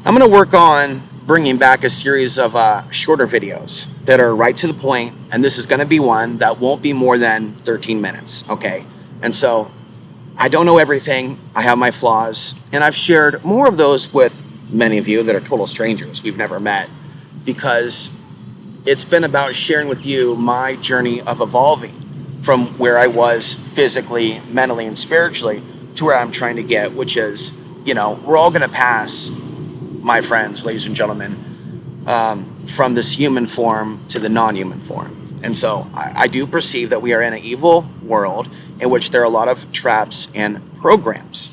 I'm going to work on bringing back a series of shorter videos that are right to the point, and this is going to be one that won't be more than 13 minutes, okay? And so I don't know everything. I have my flaws, and I've shared more of those with many of you that are total strangers we've never met, because it's been about sharing with you my journey of evolving from where I was physically, mentally, and spiritually to where I'm trying to get, which is, we're all going to pass, my friends, ladies and gentlemen, from this human form to the non-human form. And so I do perceive that we are in an evil world in which there are a lot of traps and programs.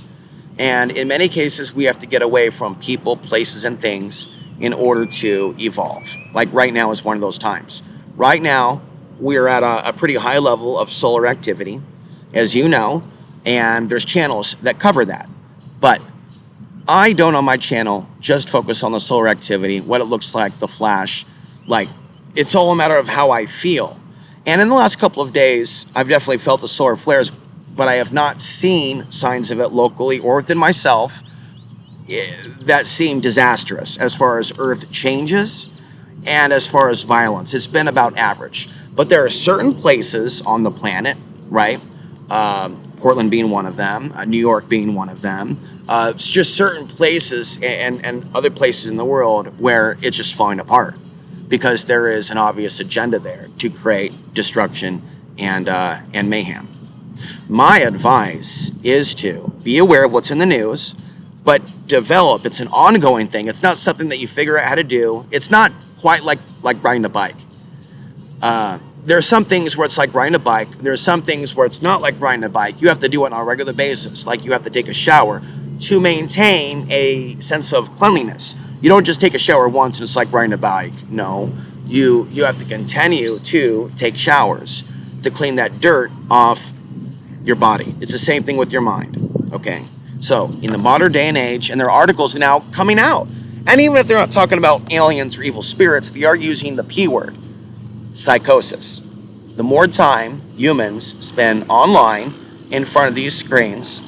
And in many cases, we have to get away from people, places, and things in order to evolve. Like right now is one of those times. Right now, we're at a pretty high level of solar activity, as you know, and there's channels that cover that. But I don't on my channel just focus on the solar activity, what it looks like, the flash. Like, it's all a matter of how I feel. And in the last couple of days, I've definitely felt the solar flares, but I have not seen signs of it locally or within myself that seem disastrous as far as Earth changes and as far as violence. It's been about average. But there are certain places on the planet, right? Portland being one of them, New York being one of them. It's just certain places and other places in the world where it's just falling apart because there is an obvious agenda there to create destruction and mayhem. My advice is to be aware of what's in the news, but develop. It's an ongoing thing. It's not something that you figure out how to do. It's not quite like riding a bike. There are some things where it's like riding a bike. There are some things where it's not like riding a bike. You have to do it on a regular basis, like you have to take a shower to maintain a sense of cleanliness. You don't just take a shower once and it's like riding a bike. No, you have to continue to take showers to clean that dirt off your body. It's the same thing with your mind, okay? So in the modern day and age, and there are articles now coming out, and even if they're not talking about aliens or evil spirits, they are using the P word, psychosis. The more time humans spend online in front of these screens,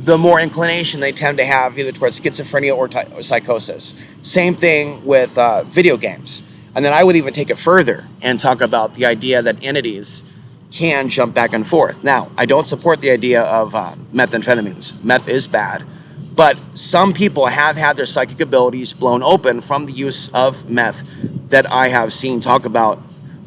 the more inclination they tend to have either towards schizophrenia or psychosis. Same thing with video games. And then I would even take it further and talk about the idea that entities can jump back and forth. Now, I don't support the idea of methamphetamines. Meth is bad. But some people have had their psychic abilities blown open from the use of meth that I have seen talk about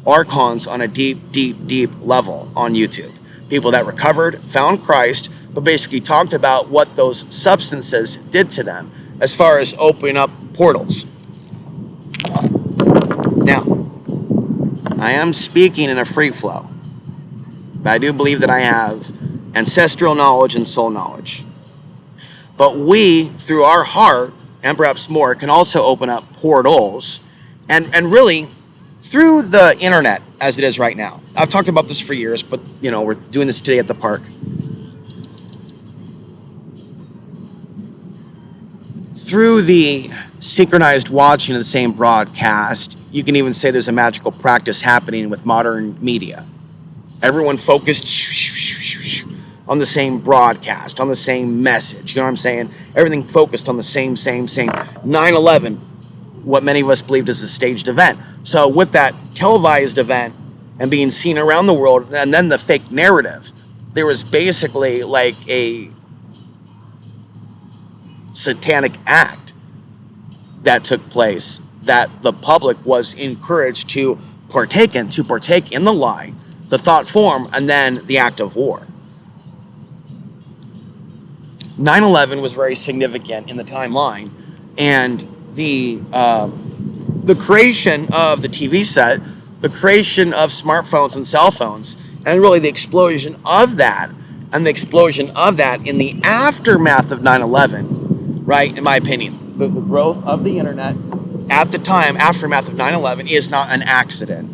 archons on a deep, deep, deep level on YouTube. People that recovered, found Christ, but basically talked about what those substances did to them as far as opening up portals. Now, I am speaking in a free flow, but I do believe that I have ancestral knowledge and soul knowledge. But we, through our heart, and perhaps more, can also open up portals, and really, through the internet, as it is right now. I've talked about this for years, but, we're doing this today at the park. Through the synchronized watching of the same broadcast, you can even say there's a magical practice happening with modern media. Everyone focused on the same broadcast, on the same message. You know what I'm saying? Everything focused on the same. 9/11, what many of us believed is a staged event. So with that televised event and being seen around the world, and then the fake narrative, there was basically like a satanic act that took place that the public was encouraged to partake in the lie, the thought form, and then the act of war. 9/11 was very significant in the timeline, and the creation of the TV set, the creation of smartphones and cell phones, and really the explosion of that, and the explosion of that in the aftermath of 9/11, right, in my opinion. The growth of the internet at the time, aftermath of 9/11, is not an accident.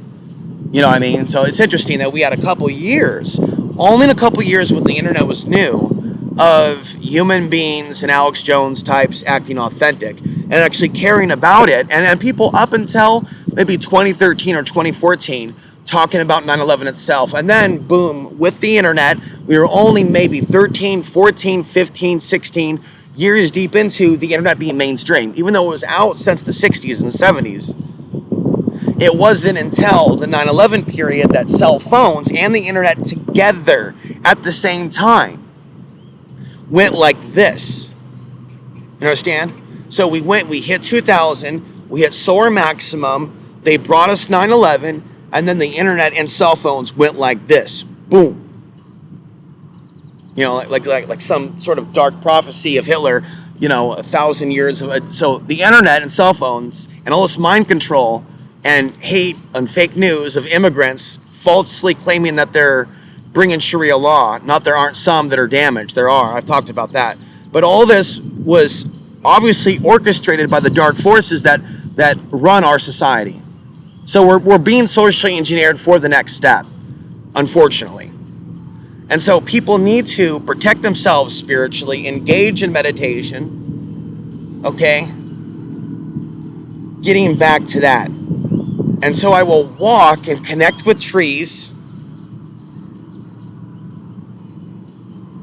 You know what I mean? So it's interesting that we had a couple years, only in a couple years when the internet was new, of human beings and Alex Jones types acting authentic and actually caring about it. And people up until maybe 2013 or 2014 talking about 9/11 itself. And then, boom, with the internet, we were only maybe 13, 14, 15, 16 years deep into the internet being mainstream. Even though it was out since the 60s and 70s, it wasn't until the 9/11 period that cell phones and the internet together at the same time went like this. You understand? So we hit 2000, we hit solar maximum, they brought us 9/11, and then the internet and cell phones went like this. Boom. You know, like some sort of dark prophecy of Hitler, 1,000 years of it. So the internet and cell phones and all this mind control and hate and fake news of immigrants falsely claiming that they're bringing Sharia law. Not there aren't some that are damaged. There are. I've talked about that. But all this was obviously orchestrated by the dark forces that run our society. So we're being socially engineered for the next step, unfortunately. And so people need to protect themselves spiritually, engage in meditation, okay? Getting back to that. And so I will walk and connect with trees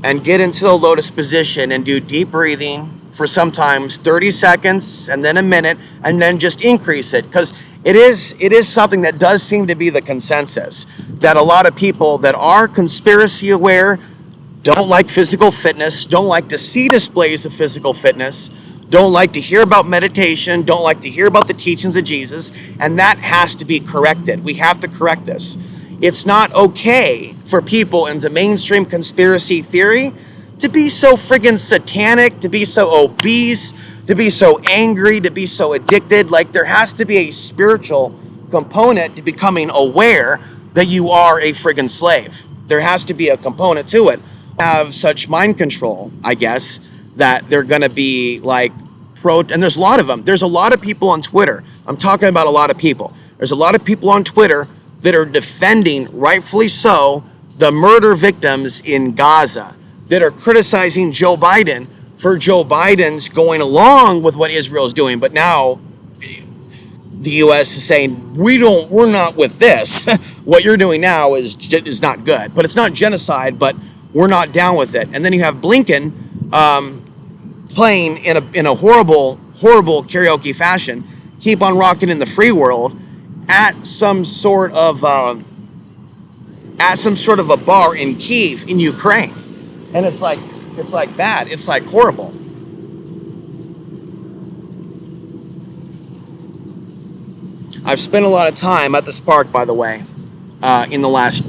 and get into the lotus position and do deep breathing for sometimes 30 seconds and then a minute, and then just increase it, because it is something that does seem to be the consensus, that a lot of people that are conspiracy aware don't like physical fitness, don't like to see displays of physical fitness, don't like to hear about meditation, don't like to hear about the teachings of Jesus, and that has to be corrected. We have to correct this. It's not okay for people into mainstream conspiracy theory to be so friggin' satanic, to be so obese, to be so angry, to be so addicted. Like, there has to be a spiritual component to becoming aware that you are a friggin' slave. There has to be a component to it. Have such mind control, I guess, that they're gonna be like and there's a lot of them. There's a lot of people on Twitter. I'm talking about a lot of people. There's a lot of people on Twitter that are defending, rightfully so, the murder victims in Gaza, that are criticizing Joe Biden for Joe Biden's going along with what Israel's doing. But now the U.S. is saying, we're not with this. What you're doing now is not good. But it's not genocide, but we're not down with it. And then you have Blinken playing in a horrible karaoke fashion, Keep on Rocking in the Free World, at some sort of a bar in Kyiv in Ukraine. And it's like that. It's like horrible. I've spent a lot of time at this park, by the way, in the last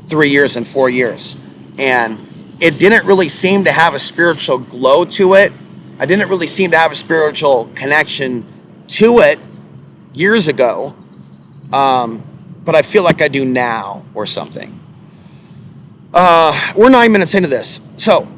3 years and 4 years, and it didn't really seem to have a spiritual glow to it. I didn't really seem to have a spiritual connection to it years ago, but I feel like I do now or something. We're 9 minutes into this. So,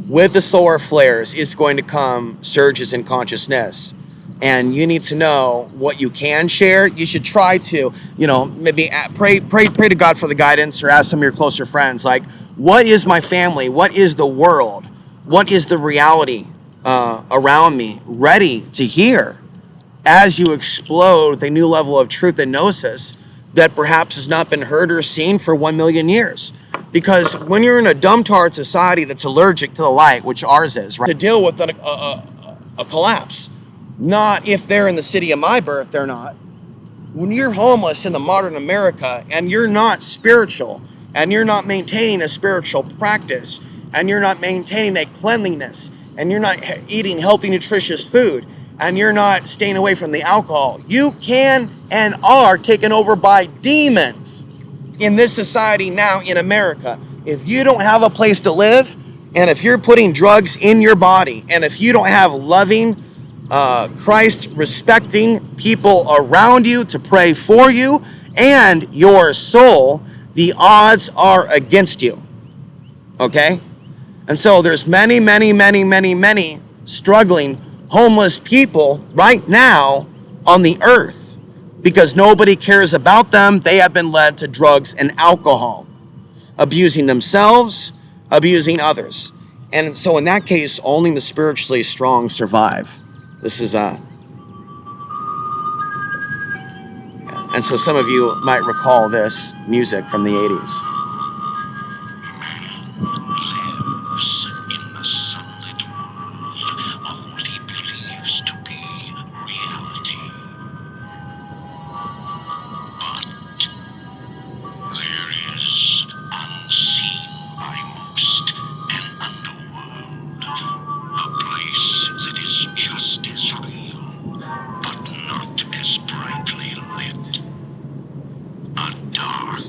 with the solar flares is going to come surges in consciousness. And you need to know what you can share. You should try to, maybe pray to God for the guidance, or ask some of your closer friends, like, what is my family? What is the world? What is the reality around me ready to hear as you explode the new level of truth and gnosis that perhaps has not been heard or seen for 1 million years? Because when you're in a dumb-tard society that's allergic to the light, which ours is, right, to deal with a collapse, not if they're in the city of my birth, they're not. When you're homeless in the modern America and you're not spiritual, and you're not maintaining a spiritual practice, and you're not maintaining a cleanliness, and you're not eating healthy, nutritious food, and you're not staying away from the alcohol, you can and are taken over by demons in this society now in America. If you don't have a place to live, and if you're putting drugs in your body, and if you don't have loving, Christ-respecting people around you to pray for you and your soul, the odds are against you. Okay? And so there's many struggling homeless people right now on the earth because nobody cares about them. They have been led to drugs and alcohol, abusing themselves, abusing others. And so in that case, only the spiritually strong survive. This is and so some of you might recall this music from the 80s.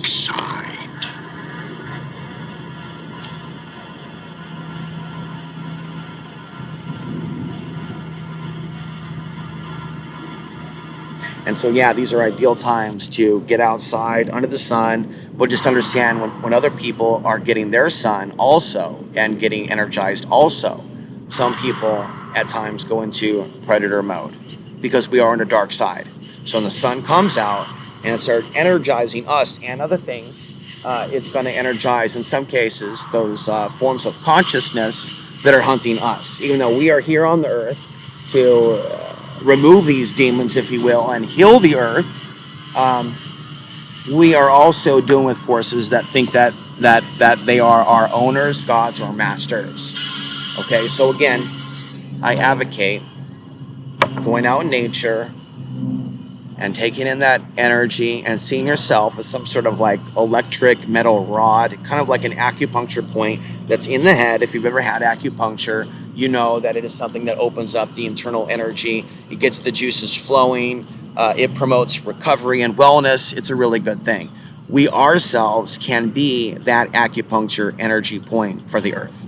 side. And so, yeah, these are ideal times to get outside under the sun, but just understand when other people are getting their sun also and getting energized also, some people at times go into predator mode because we are on the dark side. So when the sun comes out and it starts energizing us and other things, it's going to energize, in some cases, those forms of consciousness that are hunting us. Even though we are here on the earth to remove these demons, if you will, and heal the earth, um, we are also dealing with forces that think that they are our owners, gods, or masters. Okay, so again, I advocate going out in nature and taking in that energy and seeing yourself as some sort of like electric metal rod, kind of like an acupuncture point that's in the head. If you've ever had acupuncture, you know that it is something that opens up the internal energy. It gets the juices flowing. It promotes recovery and wellness. It's a really good thing. We ourselves can be that acupuncture energy point for the earth.